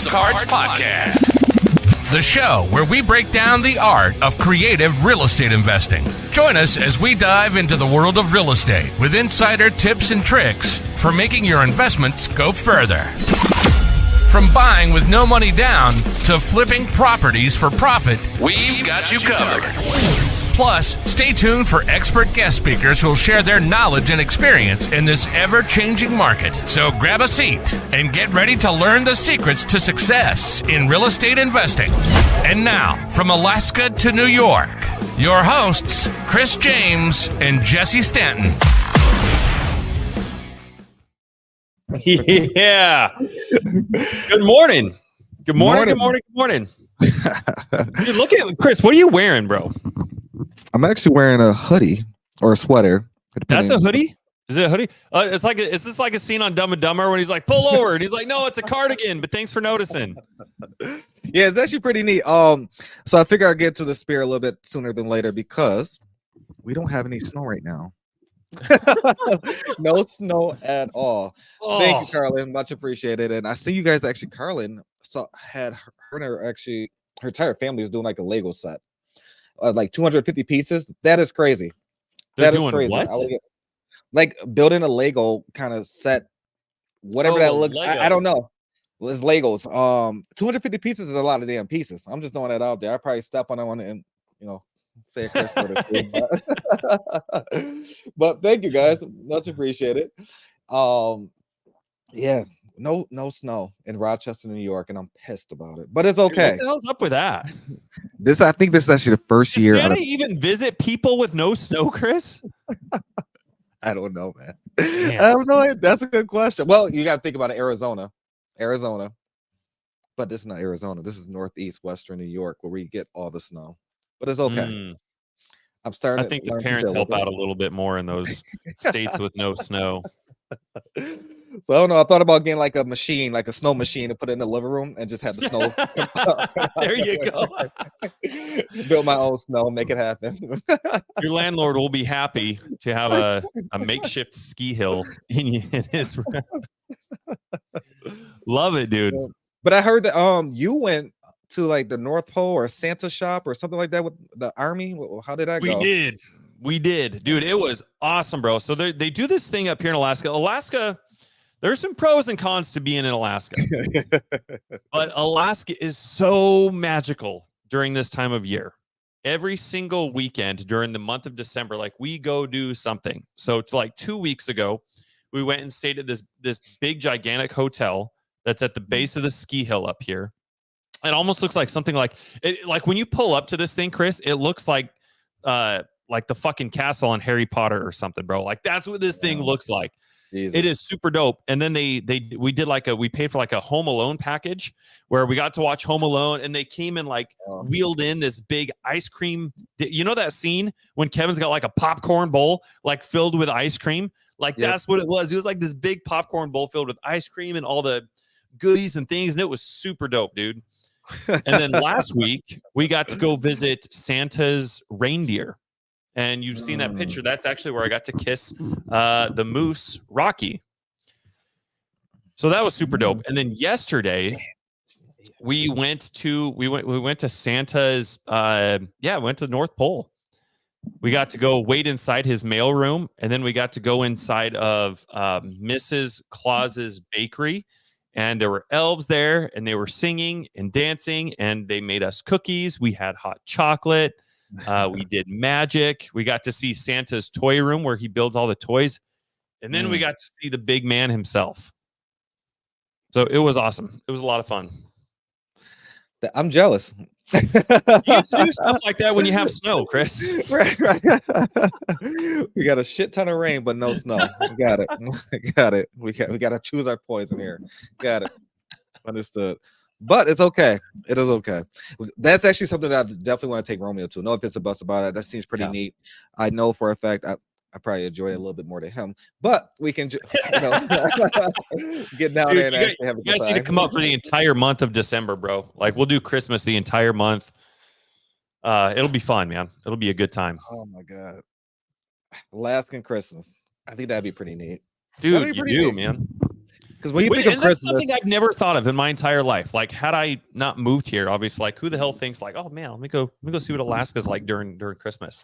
of Cards podcast, the show where we break down the art of creative real estate investing. Join us as we dive into the world of real estate with insider tips and tricks for making your investments go further. From buying with no money down to flipping properties for profit, we've got you covered. Plus, stay tuned for expert guest speakers who will share their knowledge and experience in this ever-changing market. So grab a seat and get ready to learn the secrets to success in real estate investing. And now, from Alaska to New York, your hosts, Chris James and Jesse Stanton. Yeah. Good morning. Good morning. Good morning. Good morning. Dude, look at Chris. What are you wearing, bro? I'm actually wearing a hoodie or a sweater. That's a hoodie? Is it a hoodie? Is this like a scene on Dumb and Dumber when he's like, pull over? And he's like, no, it's a cardigan, but thanks for noticing. Yeah, it's actually pretty neat. So I figure I'll get to the spirit a little bit sooner than later because we don't have any snow right now. No snow at all. Oh. Thank you, Carlin. Much appreciated. And I see you guys actually, Carlin had her entire family was doing like a Lego set. Like 250 pieces. That is crazy. They're doing crazy. What? Like building a Lego kind of set, whatever that looks. I don't know. It's Legos. 250 pieces is a lot of damn pieces. I'm just throwing that out there. I probably step on one and say a curse word or two. But thank you guys. Much appreciated. Yeah. No snow in Rochester, New York, and I'm pissed about it. But it's okay. What the hell's up with that? I think this is actually the first year. Does Santa even visit people with no snow, Chris? I don't know, man. Damn. I don't know. That's a good question. Well, you got to think about it, Arizona, but this is not Arizona. This is northeast, western New York, where we get all the snow. But it's okay. I'm starting. I think the parents help out a little bit more in those states with no snow. So I don't know. I thought about getting like a machine, like a snow machine, to put it in the living room and just have the snow. There you go. Build my own snow, make it happen. Your landlord will be happy to have a makeshift ski hill in his room. Love it, dude. But I heard that you went to like the North Pole or Santa shop or something like that with the army. How did that go? We did, dude. It was awesome, bro. So they do this thing up here in Alaska. There's some pros and cons to being in Alaska, but Alaska is so magical during this time of year. Every single weekend during the month of December, like we go do something. So like 2 weeks ago, we went and stayed at this big gigantic hotel that's at the base of the ski hill up here. It almost looks like something like it. Like when you pull up to this thing, Chris, it looks like the fucking castle on Harry Potter or something, bro. Like that's what this thing looks like. Jesus. It is super dope. And then we paid for like a Home Alone package where we got to watch Home Alone, and they came and wheeled in this big ice cream. You know that scene when Kevin's got like a popcorn bowl like filled with ice cream? Like that's what it was. It was like this big popcorn bowl filled with ice cream and all the goodies and things, and it was super dope, dude. And then last week we got to go visit Santa's reindeer. And you've seen that picture. That's actually where I got to kiss the moose, Rocky. So that was super dope. And then yesterday, we went to Santa's. Went to the North Pole. We got to go wait inside his mailroom, and then we got to go inside of Mrs. Claus's bakery. And there were elves there, and they were singing and dancing, and they made us cookies. We had hot chocolate. We did magic. We got to see Santa's toy room where he builds all the toys. And then we got to see the big man himself. So it was awesome. It was a lot of fun. I'm jealous. You get to do stuff like that when you have snow, Chris. Right. We got a shit ton of rain, but no snow. We got it. We got to choose our poison here. Got it. Understood. But it's okay. It is okay. That's actually something that I definitely want to take Romeo to. No offense about it. That seems pretty neat. I know for a fact I probably enjoy it a little bit more than him. But we can get down there and actually have a good time. You guys need to come up for the entire month of December, bro. Like we'll do Christmas the entire month. It'll be fun, man. It'll be a good time. Oh my God. Alaskan Christmas. I think that'd be pretty neat. Dude, you do, man. Because when you think of And that's Christmas, something I've never thought of in my entire life. Like, had I not moved here, obviously, like, who the hell thinks like, oh man, let me go see what Alaska's like during Christmas.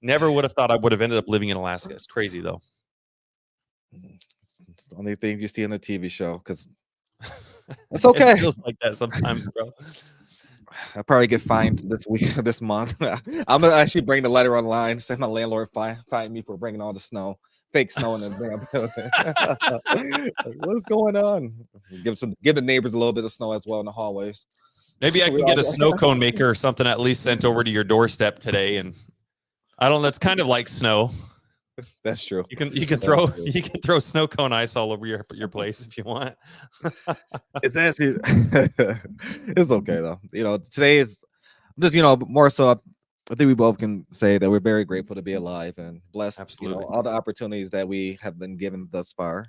Never would have thought I would have ended up living in Alaska. It's crazy though. it's the only thing you see on the TV show. Because it's okay. It feels like that sometimes, bro. I'll probably get fined this week, this month. I'm gonna actually bring the letter online. Say my landlord fined me for bringing all the snow, fake snow in the damn building. Like, what's going on? Give the neighbors a little bit of snow as well in the hallways. Maybe I can get a snow cone maker or something at least sent over to your doorstep today. And I don't know. It's kind of like snow. That's true. You can throw snow cone ice all over your place if you want. It's actually it's okay though. Today is just more so. I think we both can say that we're very grateful to be alive and blessed. Absolutely. All the opportunities that we have been given thus far,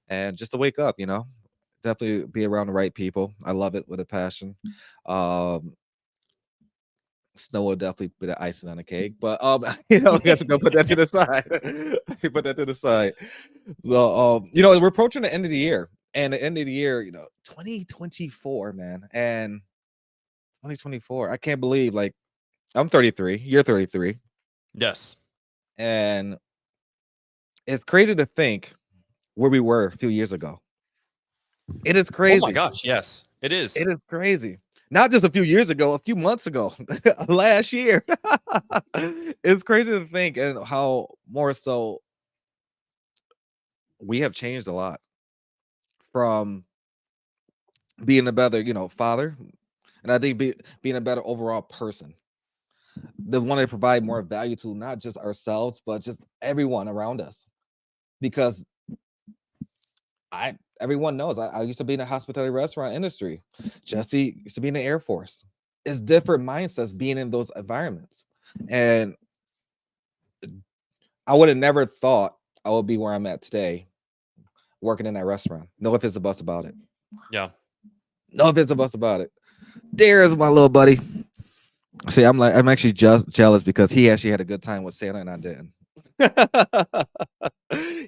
and just to wake up. Definitely be around the right people. I love it with a passion. Snow will definitely be the icing on the cake, but I guess we're gonna put that to the side. Put that to the side. So we're approaching the end of the year, and the end of the year, 2024, man, and 2024. I can't believe, like, I'm 33. You're 33. Yes. And it's crazy to think where we were a few years ago. It is crazy. Oh my gosh, yes, it is. It is crazy. Not just a few years ago, a few months ago, last year. It's crazy to think, and how more so we have changed a lot from being a better, father, and I think being a better overall person. They want to provide more value to not just ourselves, but just everyone around us. Because everyone knows I used to be in the hospitality restaurant industry. Jesse used to be in the Air Force. It's different mindsets being in those environments. And I would have never thought I would be where I'm at today, working in that restaurant. No ifs or buts about it. Yeah. No ifs or buts about it. There's my little buddy. See, I'm actually just jealous because he actually had a good time with Santa and I didn't.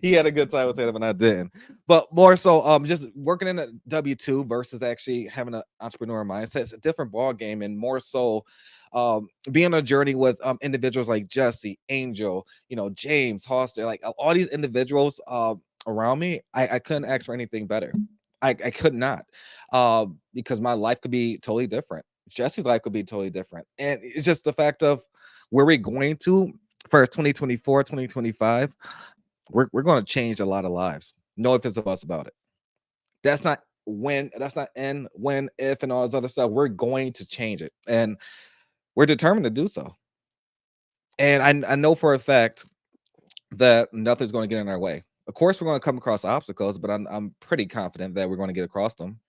He had a good time with Santa and I didn't. But more so, just working in a W-2 versus actually having an entrepreneur mindset. It's a different ball game, and more so, being on a journey with individuals like Jesse, Angel, James, Hoster, like all these individuals around me. I couldn't ask for anything better. I could not, because my life could be totally different. Jesse's life could be totally different. And it's just the fact of where we're going to for 2024, 2025, we're going to change a lot of lives. No ifs or buts about it. That's not when, if, and all this other stuff. We're going to change it. And we're determined to do so. And I know for a fact that nothing's going to get in our way. Of course, we're going to come across obstacles, but I'm pretty confident that we're going to get across them.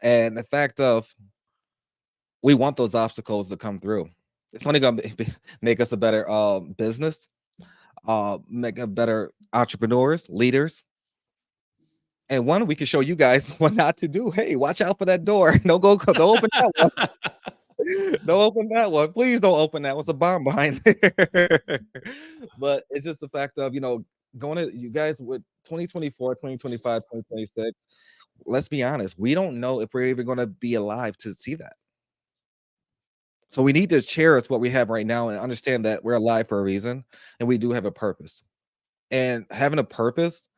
And the fact of, we want those obstacles to come through. It's only going to make us a better business, make a better entrepreneurs, leaders. And one, we can show you guys what not to do. Hey, watch out for that door. Don't open that one. Don't open that one. Please don't open that one. It's a bomb behind there. But it's just the fact of, going to you guys with 2024, 2025, 2026. Let's be honest. We don't know if we're even going to be alive to see that. So we need to cherish what we have right now and understand that we're alive for a reason, and we do have a purpose. And having a purpose,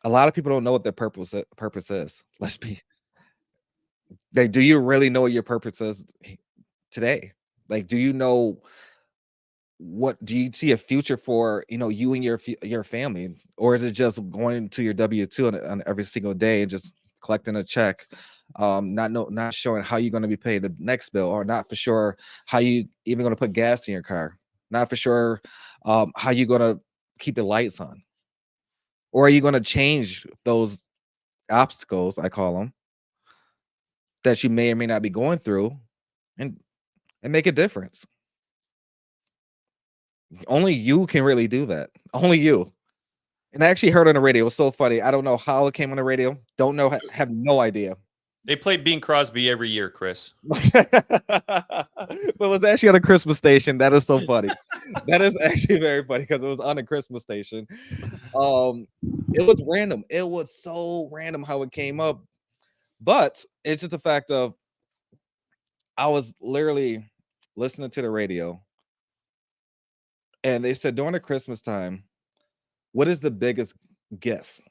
a lot of people don't know what their purpose is. Do you really know what your purpose is today? Like, do you know do you see a future for, you and your family, or is it just going to your W-2 on every single day and just collecting a check, not showing how you're going to be paid the next bill, or not for sure how you even going to put gas in your car, not for sure how you going to keep the lights on, or are you going to change those obstacles, I call them, that you may or may not be going through, and make a difference. Only you can really do that. Only you. And I actually heard on the radio. It was so funny. I don't know how it came on the radio. Don't know. Have no idea. They played Bing Crosby every year, Chris. But it was actually on a Christmas station. That is so funny. That is actually very funny because it was on a Christmas station. It was random. It was so random how it came up, but it's just the fact of I was literally listening to the radio, and they said during the Christmas time, what is the biggest gift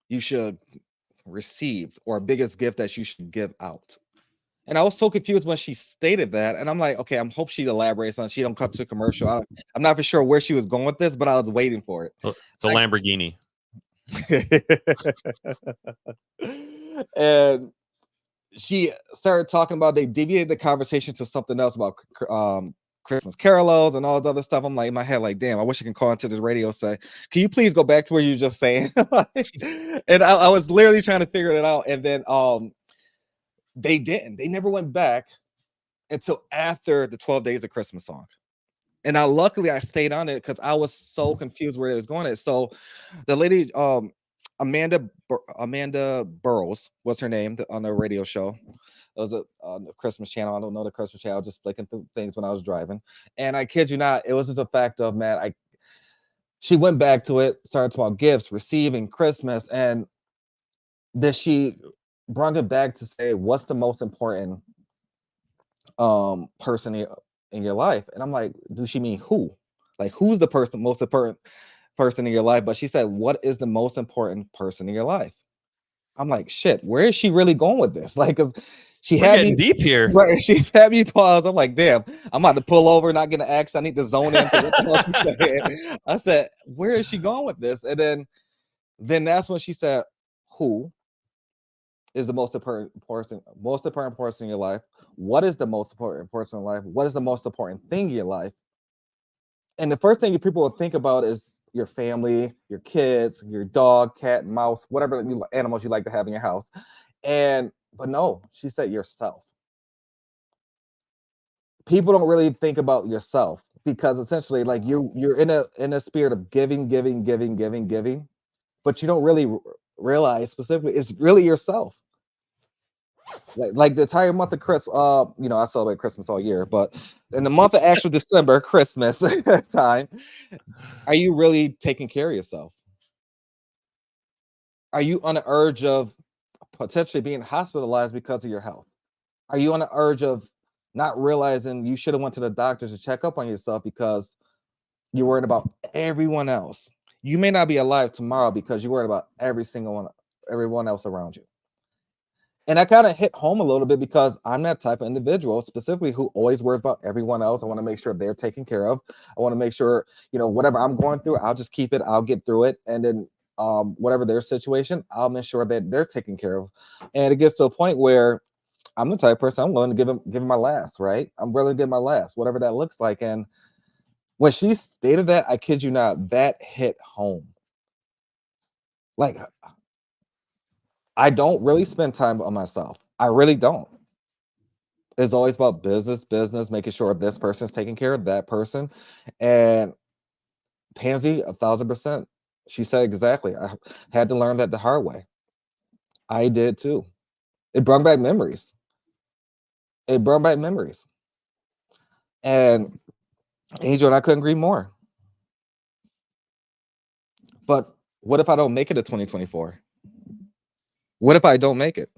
you should receive, or biggest gift that you should give out? And I was so confused when she stated that, and I'm like, okay, I'm hope she elaborates on. She don't cut to commercial. I'm not for sure where she was going with this, but I was waiting for it. It's a Lamborghini. And she started talking about, they deviated the conversation to something else about Christmas carols and all the other stuff. I'm like in my head, like, damn, I wish I can call into the radio, say, can you please go back to where you were just saying? And I was literally trying to figure it out, and then they didn't. They never went back until after the 12 Days of Christmas song. And luckily I stayed on it because I was so confused where it was going at. So the lady, Amanda Burrows, what's her name on the radio show? It was on the Christmas channel. I don't know the Christmas channel, just flicking through things when I was driving. And I kid you not, it was just a fact of, man, she went back to it, started talking about gifts, receiving, Christmas, and then she brought it back to say, what's the most important person in your life? And I'm like, does she mean who? Like, who's the most important person in your life? But she said, what is the most important person in your life? I'm like, shit, where is she really going with this? Like, she had me deep here. Right, she had me pause. I'm like, damn, I'm about to pull over, not gonna ask. I need to zone in. I said, where is she going with this? And then that's when she said, who is the most important person in your life? What is the most important person in life? What is the most important thing in your life? And the first thing people will think about is your family, your kids, your dog, cat, mouse, whatever animals you like to have in your house. But no, she said yourself. People don't really think about yourself because essentially, like, you're in a spirit of giving, but you don't really realize specifically it's really yourself. Like the entire month of Christmas, I celebrate Christmas all year, but in the month of actual December, Christmas time, are you really taking care of yourself? Are you on the urge of potentially being hospitalized because of your health? Are you on the urge of not realizing you should have went to the doctors to check up on yourself because you're worried about everyone else? You may not be alive tomorrow because you're worried about everyone else around you. And I kind of hit home a little bit because I'm that type of individual specifically who always worries about everyone else. I want to make sure they're taken care of. I want to make sure, whatever I'm going through, I'll just keep it. I'll get through it. And then whatever their situation, I'll make sure that they're taken care of. And it gets to a point where I'm the type of person, I'm willing to give him my last, right? I'm willing to give my last, whatever that looks like. And when she stated that, I kid you not, that hit home. Like, I don't really spend time on myself. I really don't. It's always about business, making sure this person's taking care of that person. And Pansy, 1,000%. She said exactly. I had to learn that the hard way. I did too. It brought back memories. And Angel and I couldn't agree more. But what if I don't make it to 2024? What if I don't make it?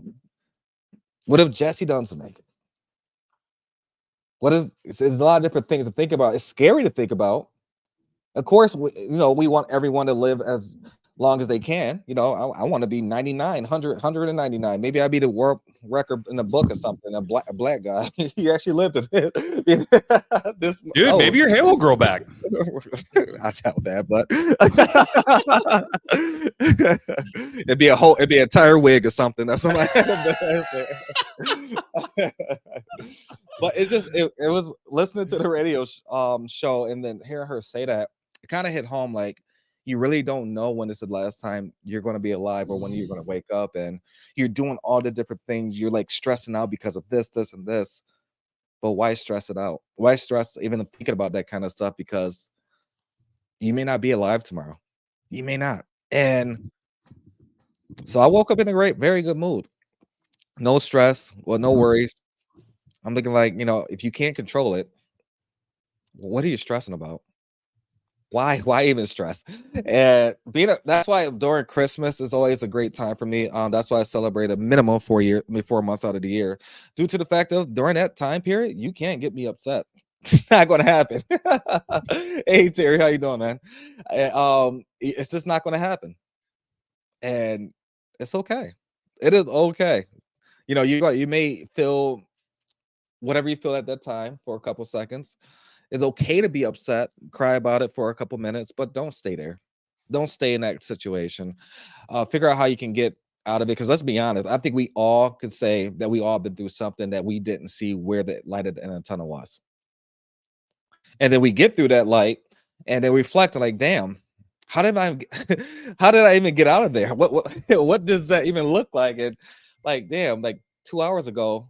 What if Jesse doesn't make it? It's a lot of different things to think about. It's scary to think about. Of course, we want everyone to live as long as they can. I want to be 99, 100, 199. Maybe I'll be the world record in a book or something. A black guy. He actually lived it. Dude, maybe your hair will grow back. I doubt that, but it'd be an entire wig or something. That's something. But it was listening to the radio show and then hearing her say that, it kind of hit home. Like, you really don't know when it's the last time you're going to be alive or when you're going to wake up, and you're doing all the different things. You're like stressing out because of this, and this. But why stress it out? Why stress even thinking about that kind of stuff? Because you may not be alive tomorrow. You may not. And so I woke up in a very good mood. No stress. Well, no worries. I'm looking like, if you can't control it, what are you stressing about? Why even stress? And that's why during Christmas is always a great time for me. That's why I celebrate a minimum 4 months out of the year, due to the fact of during that time period, you can't get me upset. It's not going to happen. Hey Terry, how you doing, man? It's just not going to happen, and it's okay. It is okay. You may feel whatever you feel at that time for a couple seconds. It's okay to be upset, cry about it for a couple minutes, but don't stay there. Don't stay in that situation. Figure out how you can get out of it. Because let's be honest, I think we all could say that we all been through something that we didn't see where the light at the end of the tunnel was. And then we get through that light and then reflect like, damn, how did I how did I even get out of there? What does that even look like? And like, damn, like 2 hours ago,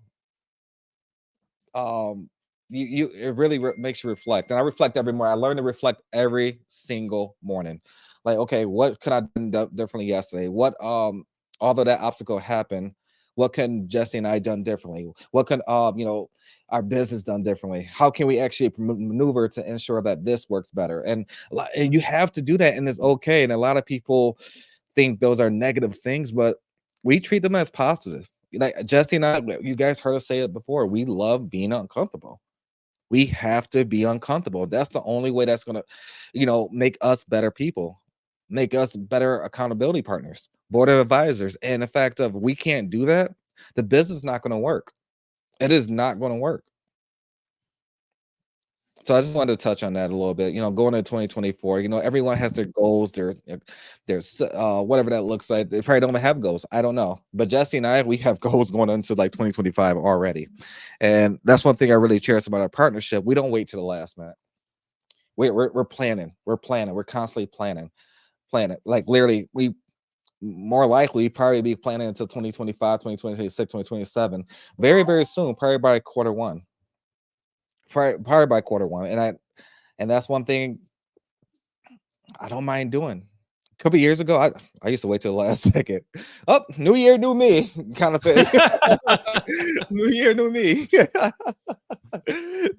it really makes you reflect. And I reflect every morning. I learn to reflect every single morning. Like, okay, what could I have done differently yesterday? What although that obstacle happened, what can Jesse and I done differently? What can our business done differently? How can we actually maneuver to ensure that this works better? And you have to do that, and it's okay. And a lot of people think those are negative things, but we treat them as positive. Like Jesse and I, you guys heard us say it before. We love being uncomfortable. We have to be uncomfortable. That's the only way that's gonna, make us better people, make us better accountability partners, board of advisors. And the fact of we can't do that, the business is not going to work. It is not going to work. So I just wanted to touch on that a little bit. Going into 2024, everyone has their goals, their whatever that looks like. They probably don't have goals. I don't know. But Jesse and I, we have goals going into like 2025 already. And that's one thing I really cherish about our partnership. We don't wait to the last minute. We're planning. We're planning. We're constantly planning. Like literally, we more likely probably be planning until 2025, 2026, 2027. Very, very soon, probably by quarter one. Probably by quarter one. And that's one thing I don't mind doing. A couple years ago, I used to wait till the last second. Oh, new year, new me, kind of thing. New year, new me.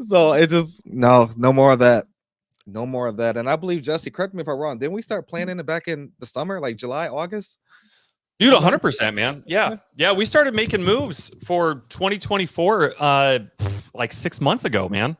So it just no more of that. No more of that. And I believe, Jesse, correct me if I'm wrong, didn't we start planning it back in the summer, like July, August? Dude, 100%, man. Yeah. We started making moves for 2024 like 6 months ago, man.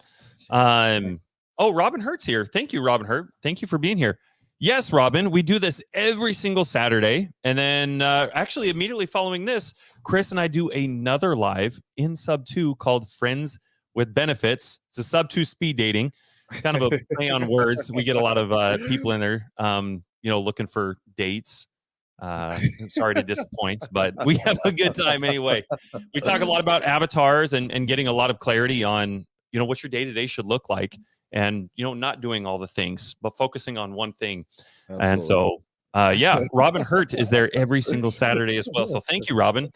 Oh, Robin Hurt's here. Thank you, Robin Hurt. Thank you for being here. Yes, Robin, we do this every single Saturday. And then actually immediately following this, Chris and I do another live in sub 2 called Friends with Benefits. It's a sub 2 speed dating, kind of a play on words. We get a lot of people in there, looking for dates. I'm sorry to disappoint, but we have a good time anyway. We talk a lot about avatars and getting a lot of clarity on, what your day-to-day should look like, and, not doing all the things, but focusing on one thing. Absolutely. And so, Robin Hurt is there every single Saturday as well. So thank you, Robin.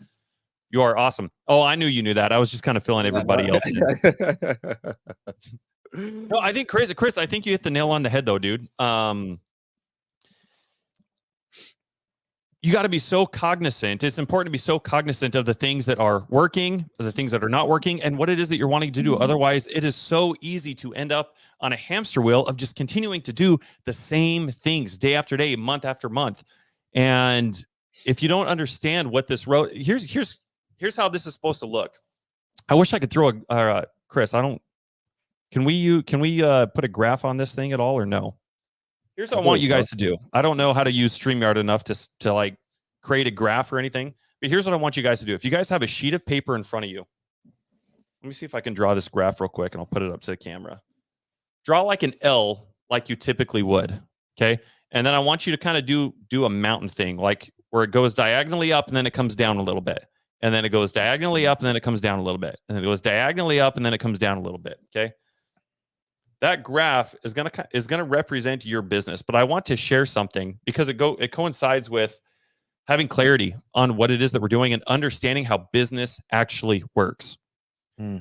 You are awesome. Oh, I knew you knew that. I was just kind of filling everybody else in. No, I think Chris, I think you hit the nail on the head though, dude. You got to be so cognizant. It's important to be so cognizant of the things that are working, the things that are not working, and what it is that you're wanting to do. Otherwise, it is so easy to end up on a hamster wheel of just continuing to do the same things day after day, month after month. And if you don't understand what this road, here's how this is supposed to look. I wish I could throw Chris. Can we put a graph on this thing at all or no? Here's what I want you guys to do. I don't know how to use StreamYard enough to like create a graph or anything, but here's what I want you guys to do. If you guys have a sheet of paper in front of you, let me see if I can draw this graph real quick and I'll put it up to the camera. Draw like an L like you typically would, okay? And then I want you to kind of do a mountain thing, like where it goes diagonally up and then it comes down a little bit. And then it goes diagonally up and then it comes down a little bit. And then it goes diagonally up and then it comes down a little bit, okay? That graph is gonna represent your business, but I want to share something because it coincides with having clarity on what it is that we're doing and understanding how business actually works.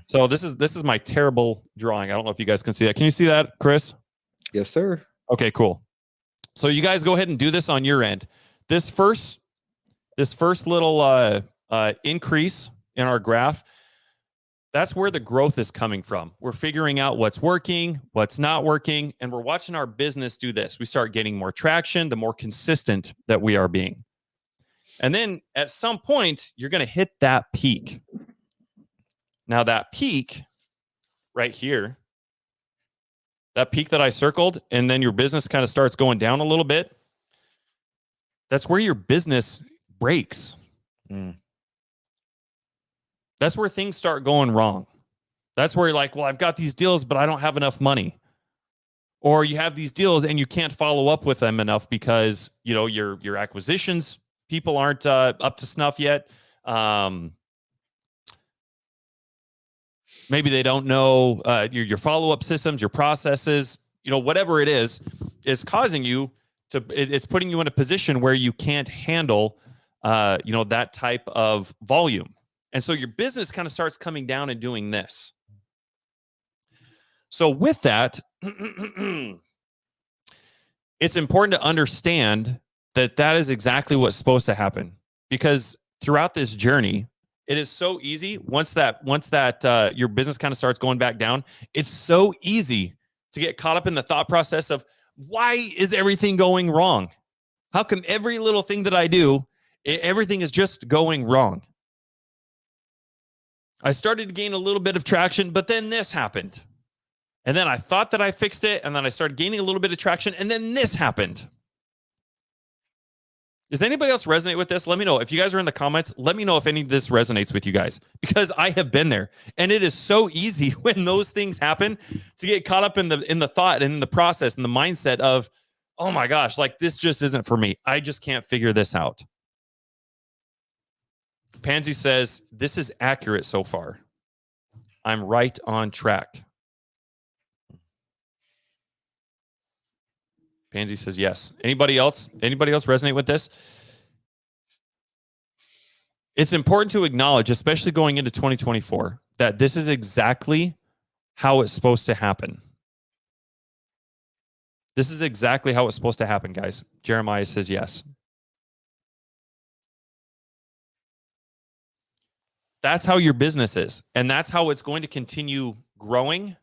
So this is my terrible drawing. I don't know if you guys can see that. Can you see that, Chris? Yes, sir. Okay, cool. So you guys go ahead and do this on your end. This first little increase in our graph, that's where the growth is coming from. We're figuring out what's working, what's not working, and we're watching our business do this. We start getting more traction, the more consistent that we are being. And then at some point, you're going to hit that peak. Now that peak right here, that peak that I circled, and then your business kind of starts going down a little bit, that's where your business breaks. That's where things start going wrong. That's where you're like, well, I've got these deals, but I don't have enough money. Or you have these deals and you can't follow up with them enough because, you know, your acquisitions people aren't up to snuff yet. Maybe they don't know your follow-up systems, your processes, you know, whatever it is causing you to, it's putting you in a position where you can't handle, you know, that type of volume. And so your business kind of starts coming down and doing this. So with that, it's important to understand that that is exactly what's supposed to happen, because throughout this journey, it is so easy. Once that your business kind of starts going back down, it's so easy to get caught up in the thought process of, why is everything going wrong? How come every little thing that I do, everything is just going wrong? I started to gain a little bit of traction, but then this happened. And then I thought that I fixed it, and then I started gaining a little bit of traction, and then this happened. Does anybody else resonate with this? Let me know. If you guys are in the comments, let me know if any of this resonates with you guys, because I have been there. And it is so easy when those things happen to get caught up in the thought and in the process and the mindset of, oh my gosh, like this just isn't for me. I just can't figure this out. Pansy says, this is accurate so far. I'm right on track. Pansy says yes. Anybody else resonate with this? It's important to acknowledge, especially going into 2024, that this is exactly how it's supposed to happen. This is exactly how it's supposed to happen, guys. Jeremiah says yes. That's how your business is. And that's how it's going to continue growing.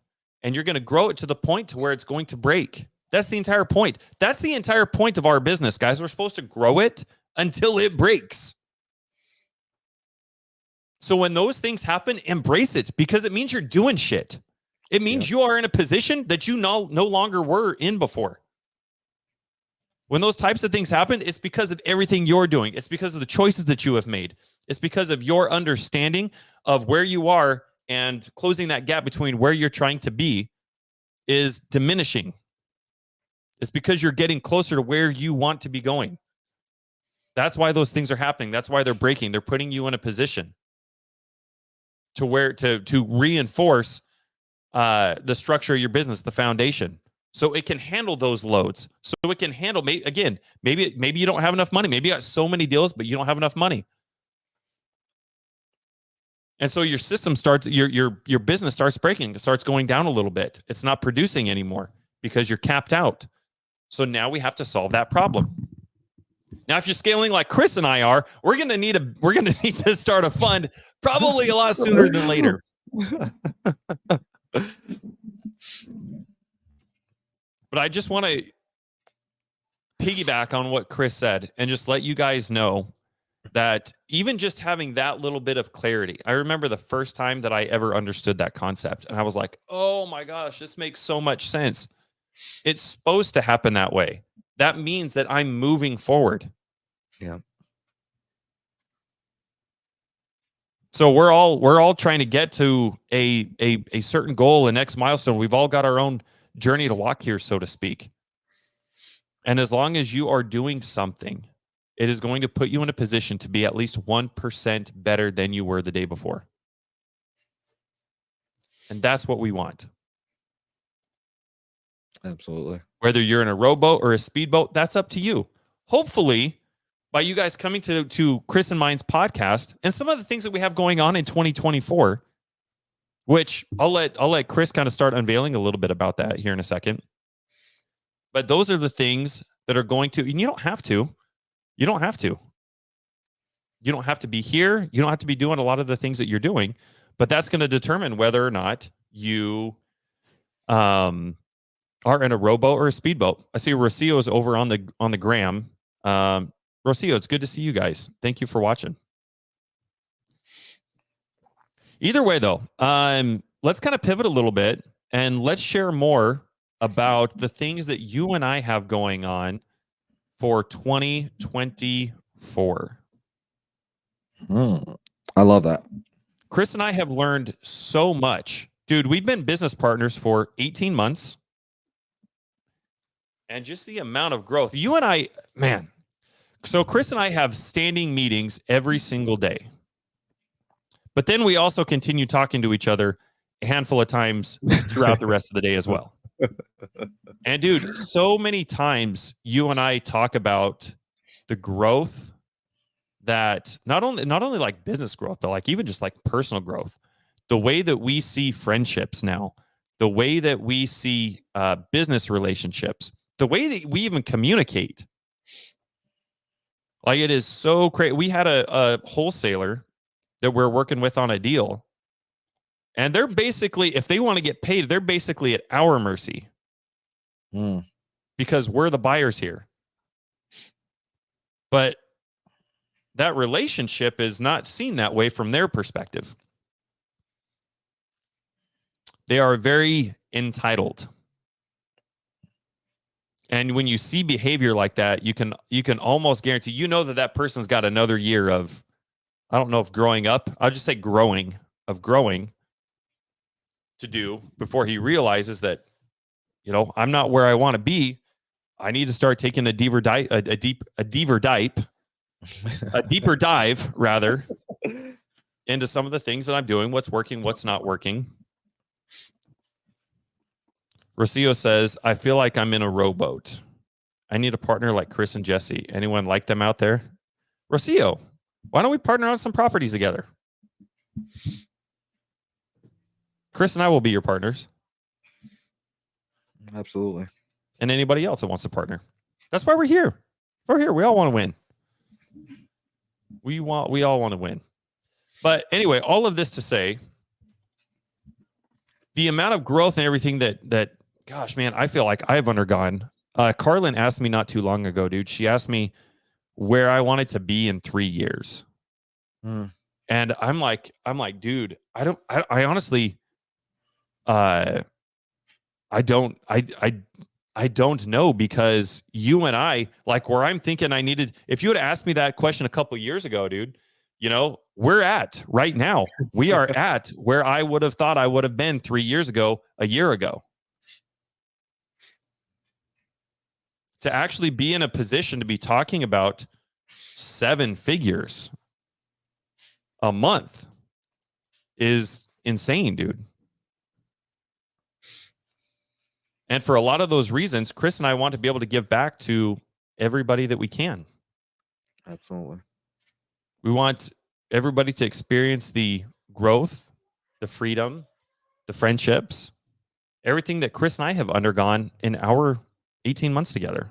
And you're going to grow it to the point to where it's going to break. That's the entire point. That's the entire point of our business, guys. We're supposed to grow it until it breaks. So when those things happen, embrace it, because it means you're doing shit. It means you are in a position that you no longer were in before. When those types of things happen, it's because of everything you're doing. It's because of the choices that you have made. It's because of your understanding of where you are, and closing that gap between where you're trying to be is diminishing. It's because you're getting closer to where you want to be going. That's why those things are happening. That's why they're breaking. They're putting you in a position to where to reinforce the structure of your business, the foundation, so it can handle those loads. So it can handle, again, maybe you don't have enough money. Maybe you got so many deals, but you don't have enough money. And so your system starts, your business starts breaking. It starts going down a little bit. It's not producing anymore because you're capped out. So now we have to solve that problem. Now, if you're scaling like Chris and I are, we're gonna need to start a fund probably a lot sooner than later. But I just want to piggyback on what Chris said and just let you guys know that even just having that little bit of clarity, I remember the first time that I ever understood that concept, and I was like, oh my gosh, this makes so much sense. It's supposed to happen that way. That means that I'm moving forward. Yeah. So we're all trying to get to a certain goal, a next milestone. We've all got our own journey to walk here, so to speak. And as long as you are doing something, it is going to put you in a position to be at least 1% better than you were the day before. And that's what we want. Absolutely. Whether you're in a rowboat or a speedboat, that's up to you. Hopefully, by you guys coming to Chris and mine's podcast and some of the things that we have going on in 2024, which I'll let Chris kind of start unveiling a little bit about that here in a second. But those are the things that are going to, and you don't have to. You don't have to be here. You don't have to be doing a lot of the things that you're doing, but that's going to determine whether or not you are in a rowboat or a speedboat. I see Rocio is over on the gram. Rocio, it's good to see you guys. Thank you for watching. Either way, though, let's kind of pivot a little bit and let's share more about the things that you and I have going on for 2024. I love that. Chris and I have learned so much. Dude, we've been business partners for 18 months. And just the amount of growth. You and I, man. So Chris and I have standing meetings every single day. But then we also continue talking to each other a handful of times throughout the rest of the day as well. And dude, so many times you and I talk about the growth that not only like business growth, but like even just like personal growth, the way that we see friendships now, the way that we see business relationships, the way that we even communicate. Like, it is so crazy. We had a wholesaler that we're working with on a deal, and they're basically, if they want to get paid, they're basically at our mercy because we're the buyers here. But that relationship is not seen that way from their perspective. They are very entitled. And when you see behavior like that, you can almost guarantee, you know, that person's got another year of, I don't know if growing up, I'll just say growing to do before he realizes that, you know, I'm not where I want to be. I need to start taking a deeper dive rather into some of the things that I'm doing, what's working, what's not working. Rocio says, I feel like I'm in a rowboat. I need a partner like Chris and Jesse. Anyone like them out there? Rocio, why don't we partner on some properties together? Chris and I will be your partners. Absolutely. And anybody else that wants to partner. That's why we're here. We're here. We all want to win. We all want to win. But anyway, all of this to say, the amount of growth and everything that gosh, man, I feel like I've undergone. Carlin asked me not too long ago, dude. She asked me where I wanted to be in 3 years. And I'm like, dude, I honestly, I don't know, because you and I, like, where I'm thinking I needed, if you had asked me that question a couple years ago, dude, you know, we're at right now. We are at where I would have thought I would have been 3 years ago, a year ago. To actually be in a position to be talking about 7 figures a month is insane, dude. And for a lot of those reasons, Chris and I want to be able to give back to everybody that we can. Absolutely. We want everybody to experience the growth, the freedom, the friendships, everything that Chris and I have undergone in our 18 months together.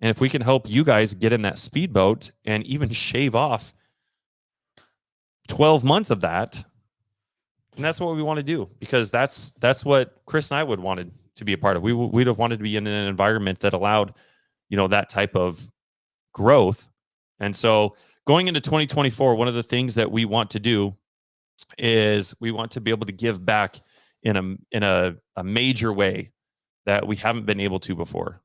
And if we can help you guys get in that speedboat and even shave off 12 months of that, and that's what we want to do, because that's what Chris and I would wanted to be a part of. We'd have wanted to be in an environment that allowed, you know, that type of growth. And so going into 2024, one of the things that we want to do is we want to be able to give back in a major way that we haven't been able to before.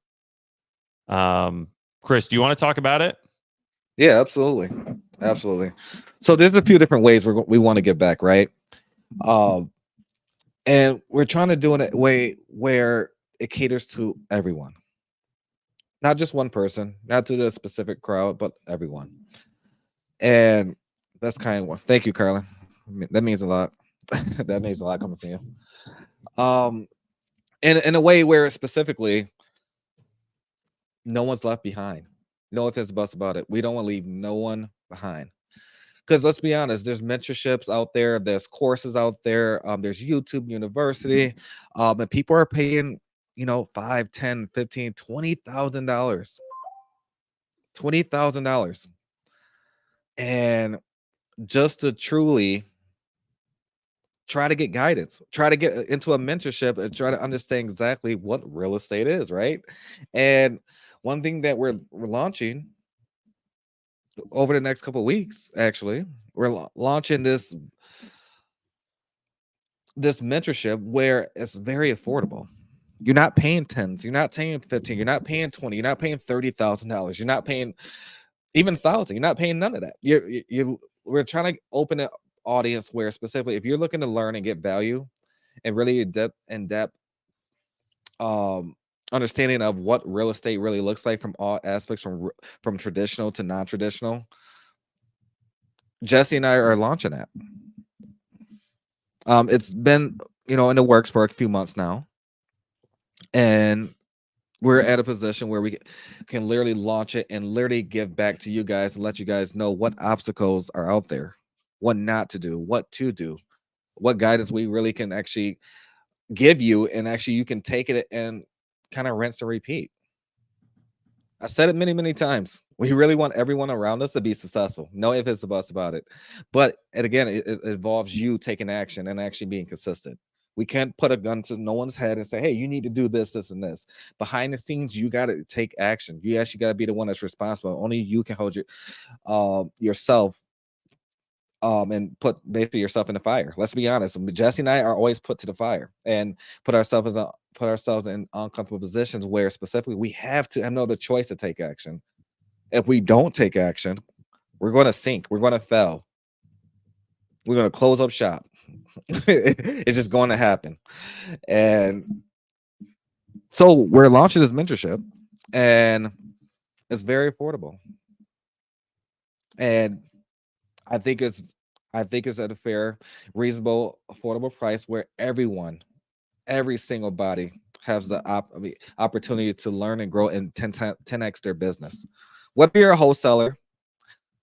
Chris, do you want to talk about it? Yeah, absolutely. So there's a few different ways we want to give back, right? And we're trying to do it in a way where it caters to everyone, not just one person, not to the specific crowd, but everyone. And that's kind of what. Thank you, Carlin. That means a lot. That means a lot coming from you. In a way where specifically no one's left behind. No ifs, buts about it. We don't want to leave no one behind. Because let's be honest, there's mentorships out there, there's courses out there, there's YouTube University, and people are paying, you know, $5, $10, $15, $20,000. $20,000. and just to truly try to get guidance, try to get into a mentorship, and try to understand exactly what real estate is, right? And one thing that we're launching over the next couple of weeks, actually, we're launching this mentorship where it's very affordable. You're not paying tens, you're not paying 15, you're not paying 20, you're not paying $30,000, you're not paying even 1,000, you're not paying none of that. We're trying to open an audience where specifically if you're looking to learn and get value and really in-depth understanding of what real estate really looks like from all aspects, from traditional to non-traditional, Jesse and I are launching that. It's been in the works for a few months now, and we're at a position where we can literally launch it and literally give back to you guys and let you guys know what obstacles are out there, what not to do, what to do, what guidance we really can actually give you, and actually you can take it and kind of rinse and repeat. I said it many, many times. We really want everyone around us to be successful. No ifs, ands, or buts about it. But and again, it involves you taking action and actually being consistent. We can't put a gun to no one's head and say, hey, you need to do this, this, and this. Behind the scenes, you got to take action. You actually got to be the one that's responsible. Only you can hold yourself and put basically yourself in the fire. Let's be honest. Jesse and I are always put to the fire and put ourselves in uncomfortable positions where specifically we have to have no other choice to take action. If we don't take action, we're going to sink. We're going to fail. We're going to close up shop. It's just going to happen. And so we're launching this mentorship, and it's very affordable. And I think it's at a fair, reasonable, affordable price where every single body has the opportunity to learn and grow and 10x their business. Whether you're a wholesaler,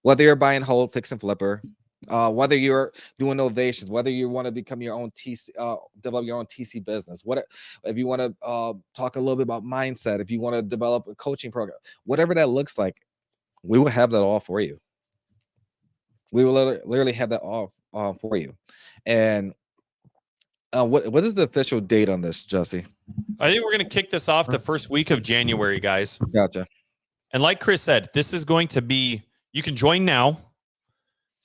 whether you're buying whole, fix and flipper, whether you're doing novations, whether you want to become your own TC, develop your own TC business, if you want to talk a little bit about mindset, if you want to develop a coaching program, whatever that looks like, we will have that all for you. We will literally have that all for you. And what is the official date on this, Jesse? I think we're going to kick this off the first week of January, guys. Gotcha. And like Chris said, this is going to be, you can join now.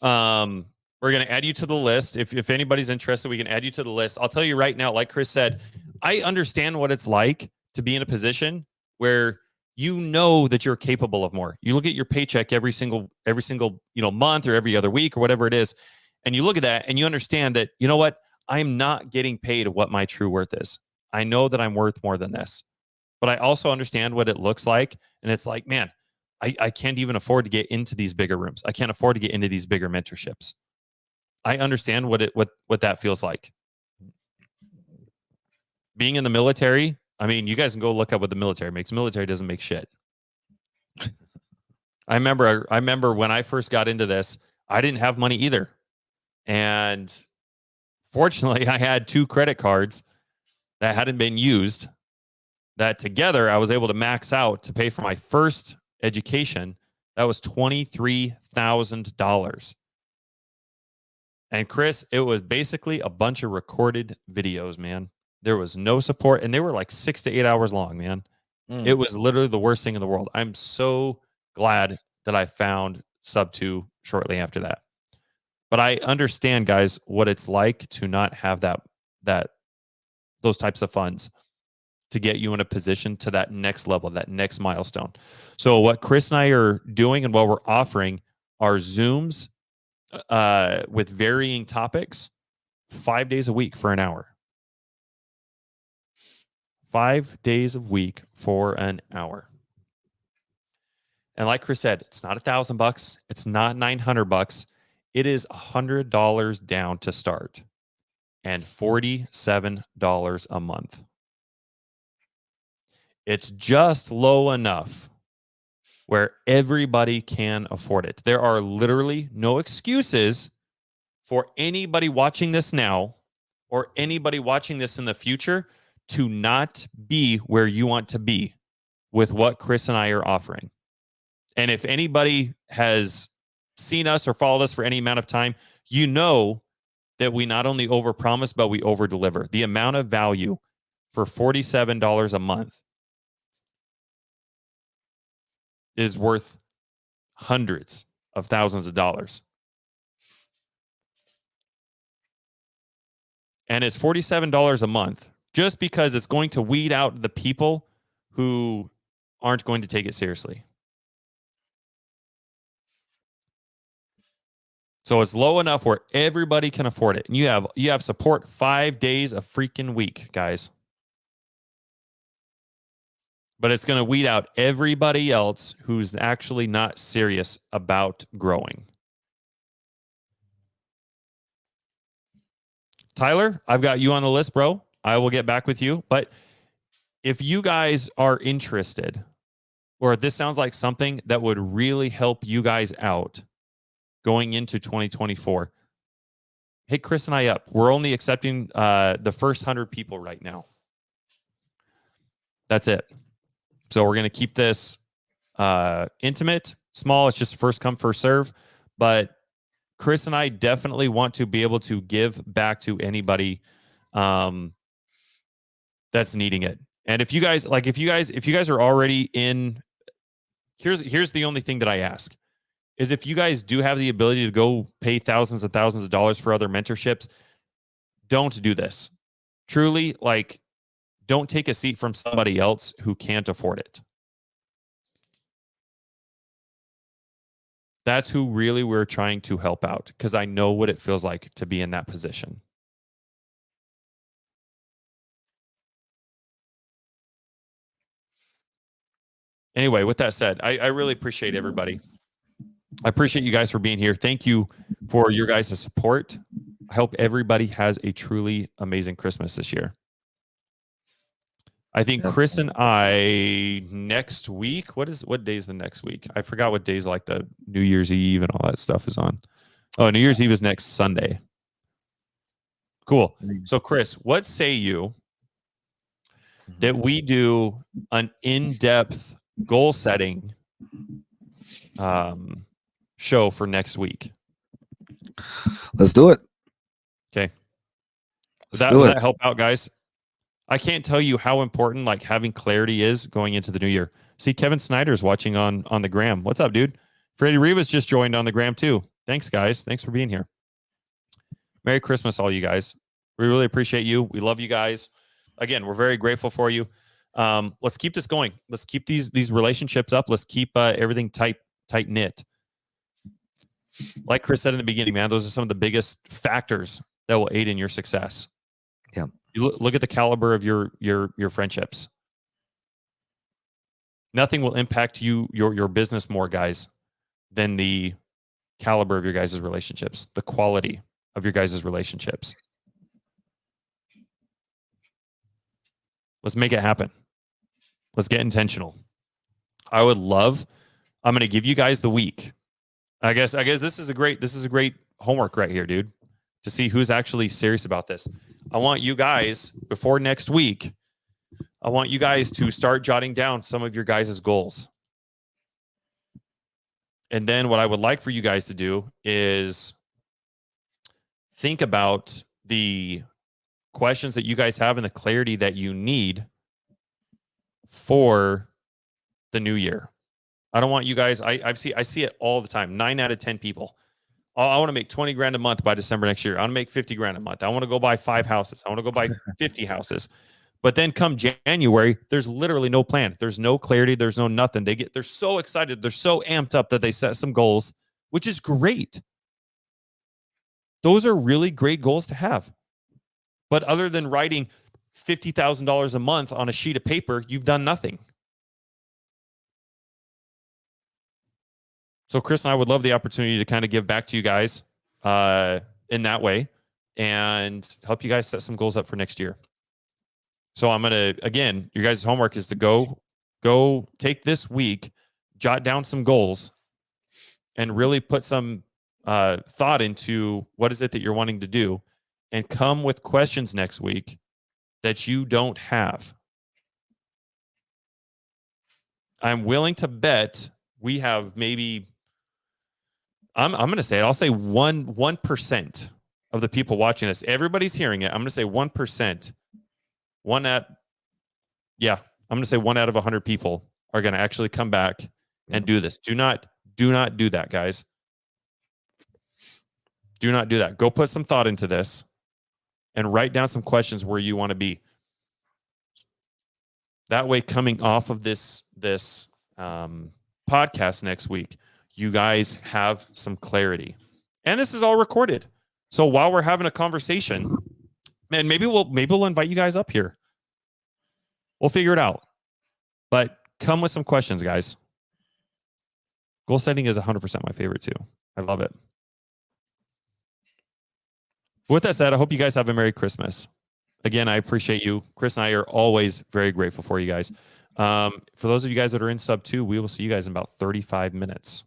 We're going to add you to the list. If anybody's interested, we can add you to the list. I'll tell you right now, like Chris said, I understand what it's like to be in a position where you know that you're capable of more. You look at your paycheck every single month or every other week or whatever it is, and you look at that and you understand that, you know what, I'm not getting paid what my true worth is. I know that I'm worth more than this, but I also understand what it looks like, and it's like, man, I can't even afford to get into these bigger rooms. I can't afford to get into these bigger mentorships. I understand what that feels like. Being in the military, I mean, you guys can go look up what the military makes. The military doesn't make shit. I remember when I first got into this, I didn't have money either. And fortunately, I had 2 credit cards that hadn't been used, that together I was able to max out to pay for my first education. That was $23,000. And Chris, it was basically a bunch of recorded videos, man. There was no support, and they were like 6 to 8 hours long, man. It was literally the worst thing in the world. I'm so glad that I found Sub 2 shortly after that. But I understand, guys, what it's like to not have those types of funds to get you in a position to that next level, that next milestone. So what Chris and I are doing and what we're offering are Zooms with varying topics, 5 days a week for an hour. 5 days a week for an hour. And like Chris said, it's not $1,000. It's not $900. It is $100 down to start and $47 a month. It's just low enough where everybody can afford it. There are literally no excuses for anybody watching this now or anybody watching this in the future to not be where you want to be with what Chris and I are offering. And if anybody has seen us or followed us for any amount of time, you know that we not only overpromise, but we overdeliver. The amount of value for $47 a month is worth hundreds of thousands of dollars. And it's $47 a month just because it's going to weed out the people who aren't going to take it seriously. So it's low enough where everybody can afford it. And you have support 5 days a freaking week, guys. But it's going to weed out everybody else who's actually not serious about growing. Tyler, I've got you on the list, bro. I will get back with you. But if you guys are interested, or this sounds like something that would really help you guys out going into 2024, hit Chris and I up. We're only accepting the first 100 people right now. That's it. So we're going to keep this intimate, small. It's just first come, first serve. But Chris and I definitely want to be able to give back to anybody that's needing it. And if you guys are already in, here's the only thing that I ask is if you guys do have the ability to go pay thousands and thousands of dollars for other mentorships, don't do this. Truly, like, don't take a seat from somebody else who can't afford it. That's who really we're trying to help out, because I know what it feels like to be in that position. Anyway, with that said, I really appreciate everybody. I appreciate you guys for being here. Thank you for your guys' support. I hope everybody has a truly amazing Christmas this year. I think Chris and I next week, what day is the next week? I forgot what days like the New Year's Eve and all that stuff is on. Oh, New Year's Eve is next Sunday. Cool. So Chris, what say you that we do an in-depth goal setting show for next week? Let's do it. Okay. Does that help out, guys? I can't tell you how important like having clarity is going into the new year. See, Kevin Snyder's watching on the gram. What's up, dude? Freddie Rivas just joined on the gram too. Thanks, guys. Thanks for being here. Merry Christmas, all you guys. We really appreciate you. We love you guys. Again, we're very grateful for you. Let's keep this going. Let's keep these relationships up. Let's keep everything tight knit. Like Chris said in the beginning, man, those are some of the biggest factors that will aid in your success. Yeah. You look at the caliber of your friendships. Nothing will impact your business more, guys, than the caliber of your guys' relationships, the quality of your guys' relationships. Let's make it happen. Let's get intentional. I'm going to give you guys the week. I guess this is a great homework right here, dude, to see who's actually serious about this. I want you guys, before next week, I want you guys to start jotting down some of your guys' goals. And then what I would like for you guys to do is think about the questions that you guys have and the clarity that you need for the new year. I don't want you guys, I see it all the time. 9 out of 10 people. I want to make 20 grand a month by December next year. I want to make 50 grand a month. I want to go buy 5 houses. I want to go buy 50 houses. But then come January, there's literally no plan. There's no clarity. There's no nothing. They're so excited. They're so amped up that they set some goals, which is great. Those are really great goals to have. But other than writing $50,000 a month on a sheet of paper, you've done nothing. So Chris and I would love the opportunity to kind of give back to you guys in that way and help you guys set some goals up for next year. So I'm going to, again, your guys' homework is to go take this week, jot down some goals, and really put some thought into what is it that you're wanting to do, and come with questions next week that you don't have. I'm willing to bet we have maybe I'm going to say it. I'll say 1% of the people watching this. Everybody's hearing it. I'm going to say 1%. I'm going to say 1 out of 100 people are going to actually come back and do this. Do not do that, guys. Do not do that. Go put some thought into this and write down some questions where you want to be. That way, coming off of this podcast next week, you guys have some clarity. And this is all recorded. So while we're having a conversation, man, maybe we'll invite you guys up here. We'll figure it out. But come with some questions, guys. Goal setting is 100% my favorite too. I love it. With that said, I hope you guys have a Merry Christmas. Again, I appreciate you. Chris and I are always very grateful for you guys. For those of you guys that are in sub 2, we will see you guys in about 35 minutes.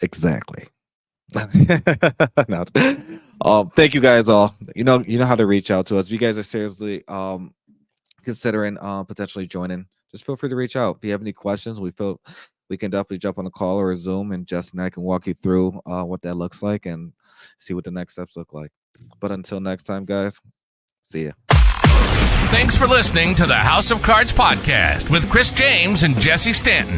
Exactly. No. Thank you guys all. You know how to reach out to us. If you guys are seriously considering potentially joining, just feel free to reach out. If you have any questions, we can definitely jump on a call or a Zoom, and Justin and I can walk you through what that looks like and see what the next steps look like. But until next time, guys, see ya. Thanks for listening to the House of Cards podcast with Chris James and Jesse Stanton.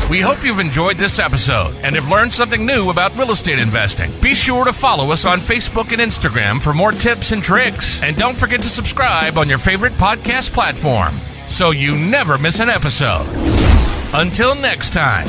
We hope you've enjoyed this episode and have learned something new about real estate investing. Be sure to follow us on Facebook and Instagram for more tips and tricks. And don't forget to subscribe on your favorite podcast platform so you never miss an episode. Until next time.